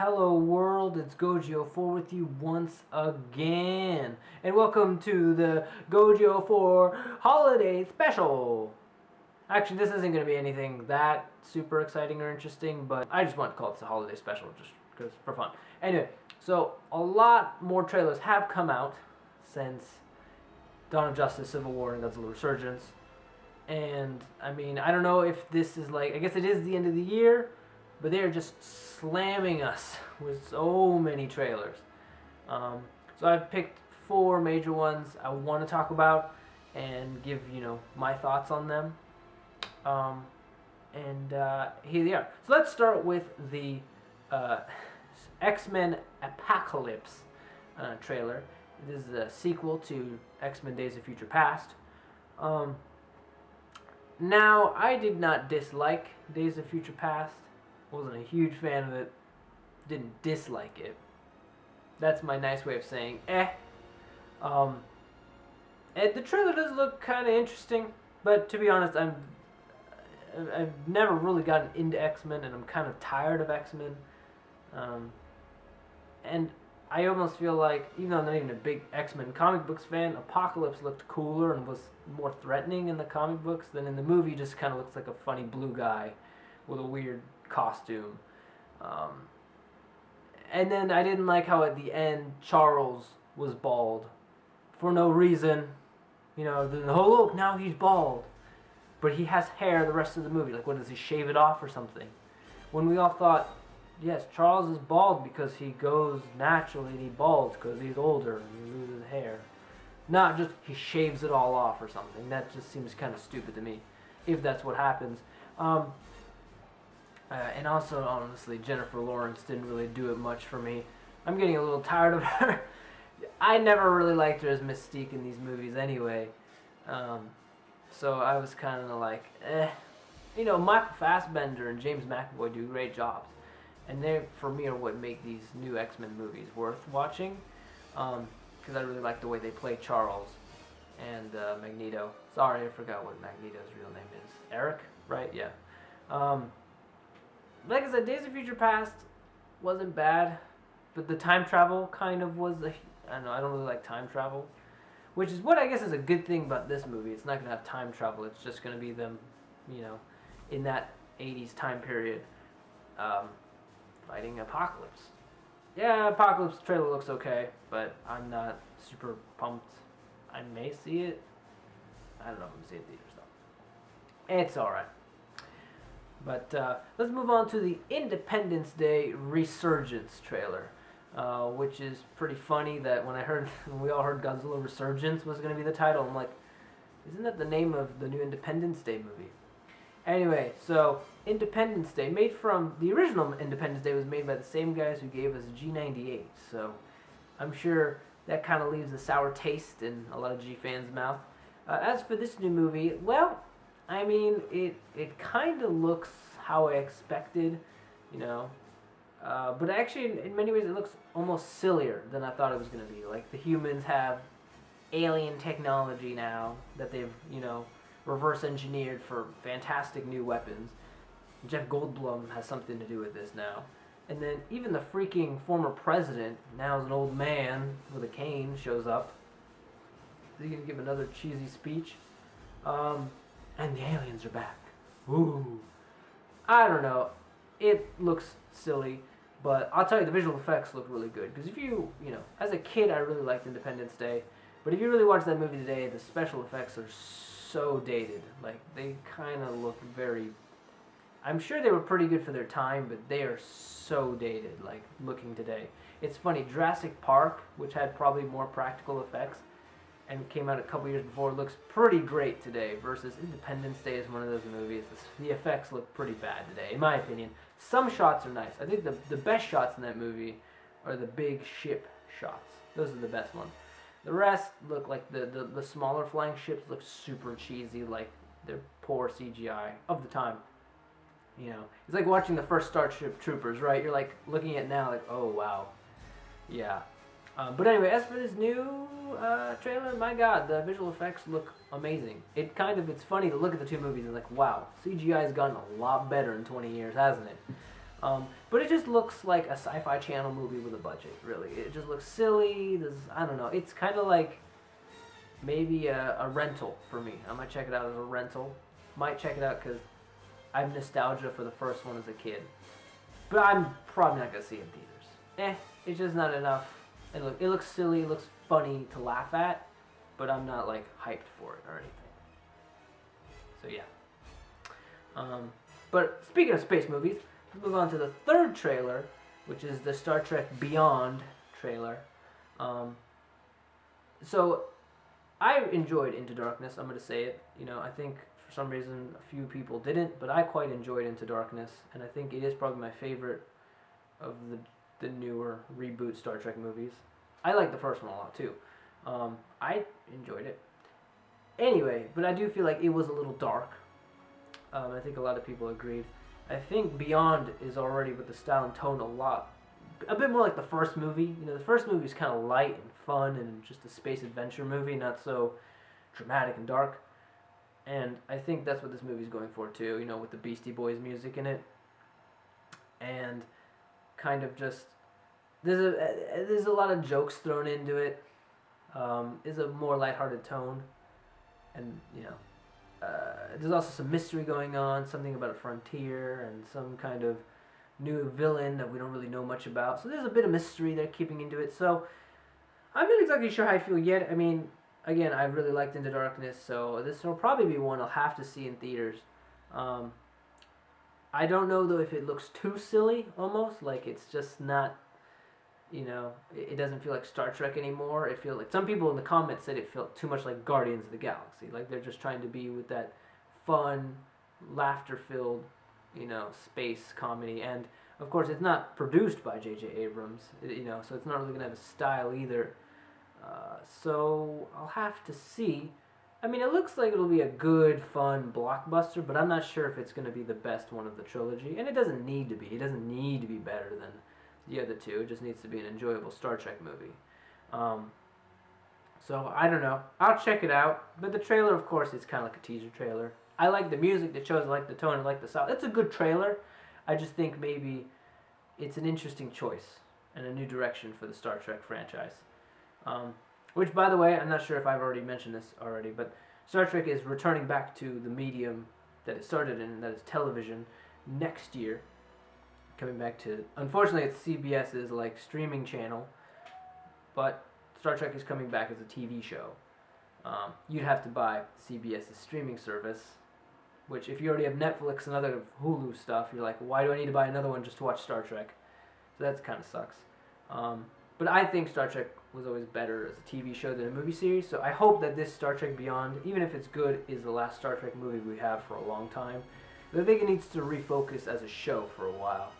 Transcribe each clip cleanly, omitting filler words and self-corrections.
Hello world, it's Gojo4 with you once again. And welcome to the Gojo4 Holiday Special. Actually, this isn't going to be anything that super exciting or interesting, but I just want to call this a holiday special just because for fun. Anyway, so a lot more trailers have come out since Dawn of Justice, Civil War, and Godzilla Resurgence. And I mean, I don't know if this is like, I guess it is the end of the year, but they're just slamming us with so many trailers. So I've picked 4 major ones I want to talk about and give, my thoughts on them. Here they are. So let's start with the X-Men Apocalypse trailer. This is a sequel to X-Men Days of Future Past. Now, I did not dislike Days of Future Past. Wasn't a huge fan of it. Didn't dislike it. That's my nice way of saying eh. And the trailer does look kind of interesting, but to be honest, I've never really gotten into X-Men, and I'm kind of tired of X-Men. And I almost feel like, even though I'm not even a big X-Men comic books fan, Apocalypse looked cooler and was more threatening in the comic books than in the movie. Just kind of looks like a funny blue guy with a weird costume. And then I didn't like how at the end Charles was bald for no reason. Oh look, now he's bald. But he has hair the rest of the movie. Like, what, does he shave it off or something? When we all thought, yes, Charles is bald because he goes naturally and he balds because he's older and he loses hair. Not just he shaves it all off or something. That just seems kind of stupid to me, if that's what happens. And also, honestly, Jennifer Lawrence didn't really do it much for me. I'm getting a little tired of her. I never really liked her as Mystique in these movies anyway. So I was kind of like, eh. Michael Fassbender and James McAvoy do great jobs. And they, for me, are what make these new X-Men movies worth watching. Because I really like the way they play Charles and Magneto. Sorry, I forgot what Magneto's real name is. Eric, right? Yeah. Like I said, Days of Future Past wasn't bad, but the time travel kind of was I don't know, I don't really like time travel, which is what I guess is a good thing about this movie. It's not going to have time travel. It's just going to be them, in that 80s time period, fighting Apocalypse. Yeah, Apocalypse trailer looks okay, but I'm not super pumped. I may see it. I don't know if I'm going to see it in theaters, though. It's alright. But let's move on to the Independence Day Resurgence trailer, which is pretty funny that when we all heard Godzilla Resurgence was going to be the title, I'm like, isn't that the name of the new Independence Day movie? Anyway, so Independence Day, the original Independence Day was made by the same guys who gave us G98, so I'm sure that kind of leaves a sour taste in a lot of G fans' mouth. As for this new movie, well, I mean, it kind of looks how I expected, but actually in many ways it looks almost sillier than I thought it was going to be. Like, the humans have alien technology now that they've, reverse engineered for fantastic new weapons. Jeff Goldblum has something to do with this now. And then even the freaking former president, now is an old man with a cane, shows up. Is he going to give another cheesy speech? And the aliens are back. Ooh. I don't know. It looks silly, but I'll tell you, the visual effects look really good. Because if as a kid, I really liked Independence Day. But if you really watch that movie today, the special effects are so dated. Like, they kind of look very... I'm sure they were pretty good for their time, but they are so dated, like, looking today. It's funny, Jurassic Park, which had probably more practical effects, and came out a couple years before, looks pretty great today, versus Independence Day is one of those movies. The effects look pretty bad today, in my opinion. Some shots are nice. I think the best shots in that movie are the big ship shots. Those are the best ones. The rest look like the smaller flying ships look super cheesy, like they're poor CGI of the time. It's like watching the first Starship Troopers, right? You're like looking at it now like, oh wow. Yeah. But anyway, as for this new trailer, my god, the visual effects look amazing. It's funny to look at the two movies and like, wow, CGI has gotten a lot better in 20 years, hasn't it? But it just looks like a Sci-Fi Channel movie with a budget. Really, it just looks silly. I don't know. It's kind of like maybe a rental for me. I might check it out as a rental. Might check it out because I have nostalgia for the first one as a kid. But I'm probably not gonna see it in theaters. It's just not enough. It looks silly. It looks funny to laugh at, but I'm not like hyped for it or anything. So yeah. But speaking of space movies, let's move on to the third trailer, which is the Star Trek Beyond trailer. So I enjoyed Into Darkness. I'm gonna say it. I think for some reason a few people didn't, but I quite enjoyed Into Darkness, and I think it is probably my favorite of the newer reboot Star Trek movies. I like the first one a lot too. I enjoyed it. Anyway, but I do feel like it was a little dark. I think a lot of people agreed. I think Beyond is already with the style and tone a bit more like the first movie. The first movie is kind of light and fun and just a space adventure movie, not so dramatic and dark. And I think that's what this movie's going for too, with the Beastie Boys music in it. And kind of just there's a lot of jokes thrown into it. It's a more lighthearted tone, and there's also some mystery going on, something about a frontier and some kind of new villain that we don't really know much about. So there's a bit of mystery they're keeping into it. So I'm not exactly sure how I feel yet. I mean, again, I really liked Into Darkness, so this will probably be one I'll have to see in theaters. I don't know though if it looks too silly, almost like it's just not. It doesn't feel like Star Trek anymore. It feels like some people in the comments said it felt too much like Guardians of the Galaxy. Like they're just trying to be with that fun, laughter-filled, space comedy. And of course, it's not produced by J.J. Abrams, so it's not really gonna have a style either. So I'll have to see. I mean, it looks like it'll be a good, fun blockbuster, but I'm not sure if it's gonna be the best one of the trilogy. And it doesn't need to be. It doesn't need to be better than the other two. It just needs to be an enjoyable Star Trek movie. So I don't know. I'll check it out. But the trailer, of course, is kind of like a teaser trailer. I like the music that shows. I like the tone. I like the sound. It's a good trailer. I just think maybe it's an interesting choice and a new direction for the Star Trek franchise. Which, by the way, I'm not sure if I've already mentioned this already, but Star Trek is returning back to the medium that it started in, and that is television, next year. Coming back to, unfortunately, it's CBS's streaming channel, but Star Trek is coming back as a TV show. You'd have to buy CBS's streaming service, which if you already have Netflix and other Hulu stuff, you're like, why do I need to buy another one just to watch Star Trek? So that kind of sucks. But I think Star Trek was always better as a TV show than a movie series, so I hope that this Star Trek Beyond, even if it's good, is the last Star Trek movie we have for a long time. But I think it needs to refocus as a show for a while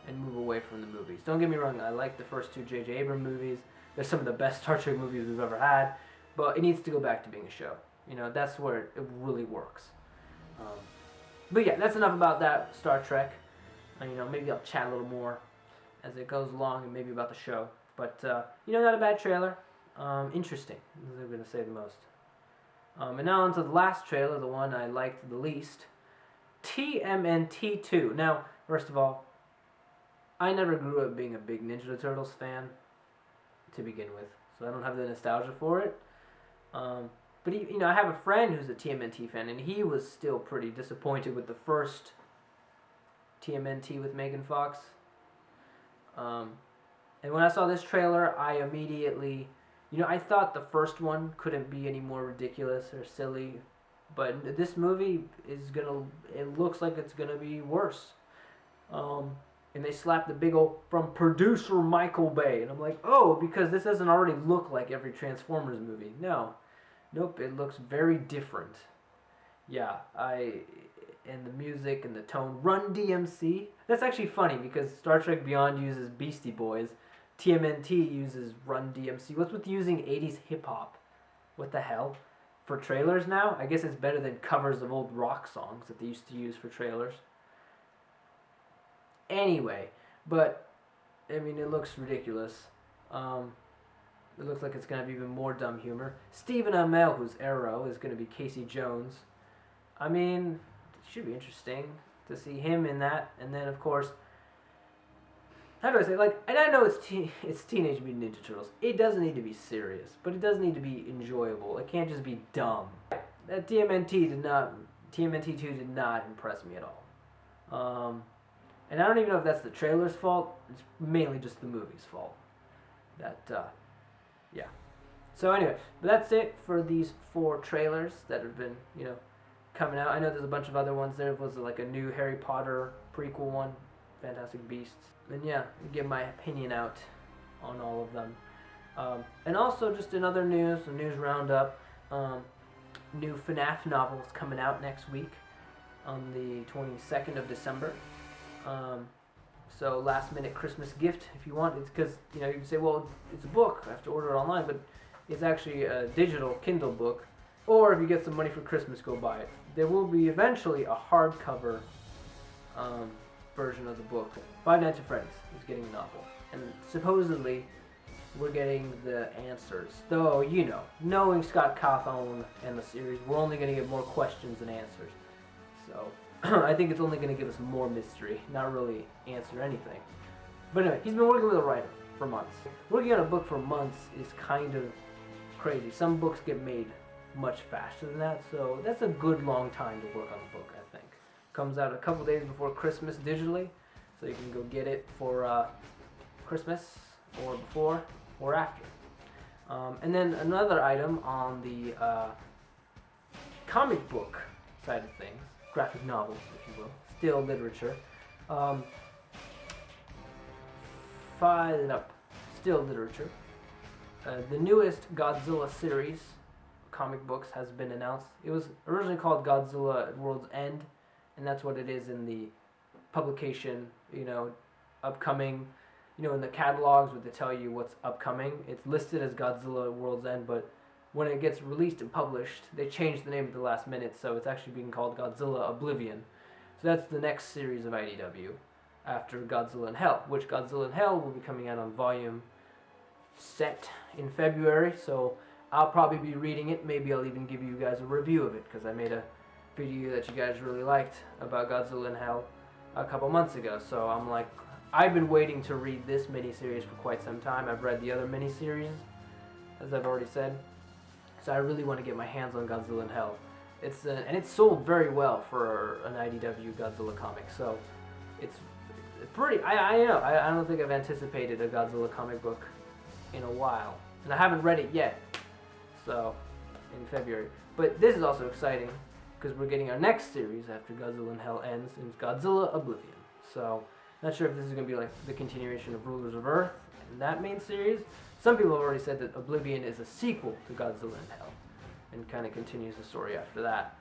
and move away from the movies. Don't get me wrong, I like the first two J.J. Abrams movies. They're some of the best Star Trek movies we've ever had, but it needs to go back to being a show. That's where it really works. But yeah, that's enough about that Star Trek. Maybe I'll chat a little more as it goes along and maybe about the show. But, not a bad trailer. Interesting, as I'm going to say the most. And now on to the last trailer, the one I liked the least. TMNT 2. Now, first of all, I never grew up being a big Ninja Turtles fan to begin with, so I don't have the nostalgia for it. But I have a friend who's a TMNT fan, and he was still pretty disappointed with the first TMNT with Megan Fox. And when I saw this trailer, I immediately, I thought the first one couldn't be any more ridiculous or silly, but this movie it looks like it's gonna be worse. And they slapped the big old, from producer Michael Bay. And I'm like, oh, because this doesn't already look like every Transformers movie. Nope, it looks very different. Yeah, and the music and the tone. Run DMC. That's actually funny because Star Trek Beyond uses Beastie Boys. TMNT uses Run DMC. What's with using 80s hip-hop? What the hell? For trailers now? I guess it's better than covers of old rock songs that they used to use for trailers. Anyway, but it looks ridiculous. It looks like it's going to have even more dumb humor. Stephen Amell, who's Arrow, is going to be Casey Jones. It should be interesting to see him in that. And then, of course, how do I say, like, and I know it's Teenage Mutant Ninja Turtles. It doesn't need to be serious, but it does need to be enjoyable. It can't just be dumb. That TMNT 2 did not impress me at all. And I don't even know if that's the trailer's fault. It's mainly just the movie's fault. Yeah. So anyway, but that's it for these 4 trailers that have been, coming out. I know there's a bunch of other ones. There was like a new Harry Potter prequel one, Fantastic Beasts. And yeah, get my opinion out on all of them. And also just another news, a news roundup. New FNAF novel is coming out next week on the 22nd of December. So last minute Christmas gift if you want. It's because, you can say, well, it's a book, I have to order it online, but it's actually a digital Kindle book. Or if you get some money for Christmas, go buy it. There will be eventually a hardcover version of the book. Five Nights at Freddy's is getting a novel. And supposedly we're getting the answers. Though, knowing Scott Cawthon and the series, we're only going to get more questions than answers. So I think it's only going to give us more mystery, not really answer anything. But anyway, he's been working with a writer for months. Working on a book for months is kind of crazy. Some books get made much faster than that, so that's a good long time to work on a book, I think. Comes out a couple days before Christmas digitally, so you can go get it for Christmas or before or after. And then another item on the comic book side of things, graphic novels, if you will, still literature. Still literature. The newest Godzilla series, comic books, has been announced. It was originally called Godzilla at World's End, and that's what it is in the publication, upcoming, in the catalogs where they tell you what's upcoming. It's listed as Godzilla at World's End, but when it gets released and published, they change the name at the last minute, so it's actually being called Godzilla Oblivion. So that's the next series of IDW after Godzilla in Hell, which Godzilla in Hell will be coming out on volume set in February, so I'll probably be reading it. Maybe I'll even give you guys a review of it, because I made a video that you guys really liked about Godzilla in Hell a couple months ago. So I'm like, I've been waiting to read this miniseries for quite some time. I've read the other miniseries, as I've already said. So I really want to get my hands on Godzilla in Hell. And it's sold very well for an IDW Godzilla comic. So it's pretty. I know. I don't think I've anticipated a Godzilla comic book in a while, and I haven't read it yet. So in February. But this is also exciting because we're getting our next series after Godzilla in Hell ends, and it's Godzilla Oblivion. So not sure if this is going to be like the continuation of Rulers of Earth and that main series. Some people have already said that Oblivion is a sequel to Godzilla in Hell and kind of continues the story after that.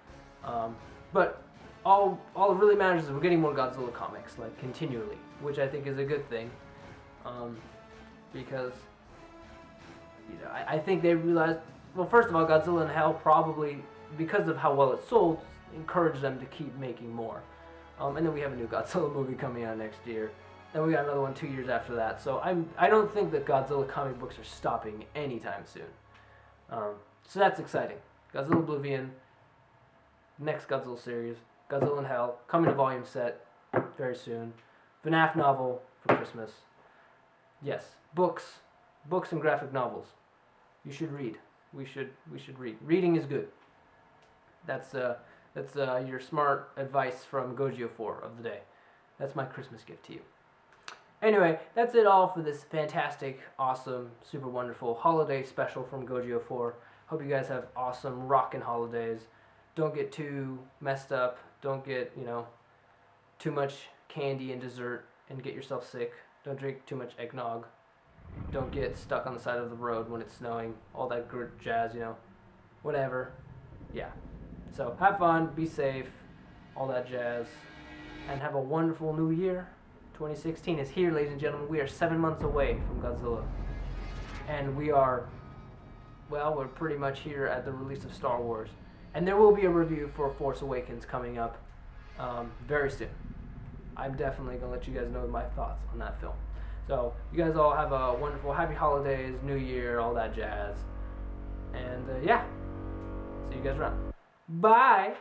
But all it really matters is we're getting more Godzilla comics, like, continually, which I think is a good thing, because I think they realized, well, first of all, Godzilla in Hell probably, because of how well it sold, encouraged them to keep making more. And then we have a new Godzilla movie coming out next year. Then we got another one 2 years after that. So I don't think that Godzilla comic books are stopping anytime soon. So that's exciting. Godzilla Oblivion, next Godzilla series, Godzilla in Hell, coming to volume set very soon. FNAF novel for Christmas. Yes, books and graphic novels. You should read. We should read. Reading is good. That's your smart advice from Gojo4 of the day. That's my Christmas gift to you. Anyway, that's it all for this fantastic, awesome, super wonderful holiday special from Gojo4. Hope you guys have awesome, rockin' holidays. Don't get too messed up. Don't get, too much candy and dessert and get yourself sick. Don't drink too much eggnog. Don't get stuck on the side of the road when it's snowing. All that good jazz, whatever. Yeah. So have fun, be safe, all that jazz, and have a wonderful new year. 2016 is here, ladies and gentlemen. We are 7 months away from Godzilla. And we're pretty much here at the release of Star Wars. And there will be a review for Force Awakens coming up very soon. I'm definitely going to let you guys know my thoughts on that film. So you guys all have a wonderful, happy holidays, New Year, all that jazz. And yeah, see you guys around. Bye!